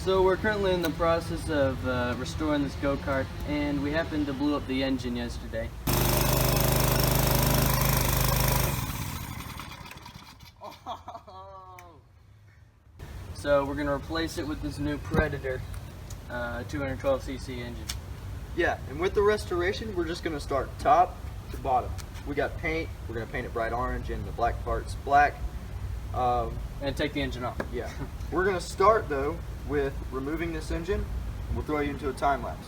So we're currently in the process of restoring this go-kart, and we happened to blow up the engine yesterday. So we're going to replace it with this new Predator 212cc engine. Yeah, and with the restoration, we're just going to start top to bottom. We got paint. We're going to paint it bright orange and the black parts black. And take the engine off. Yeah. We're going to start, though, with removing this engine. We'll throw you into a time lapse.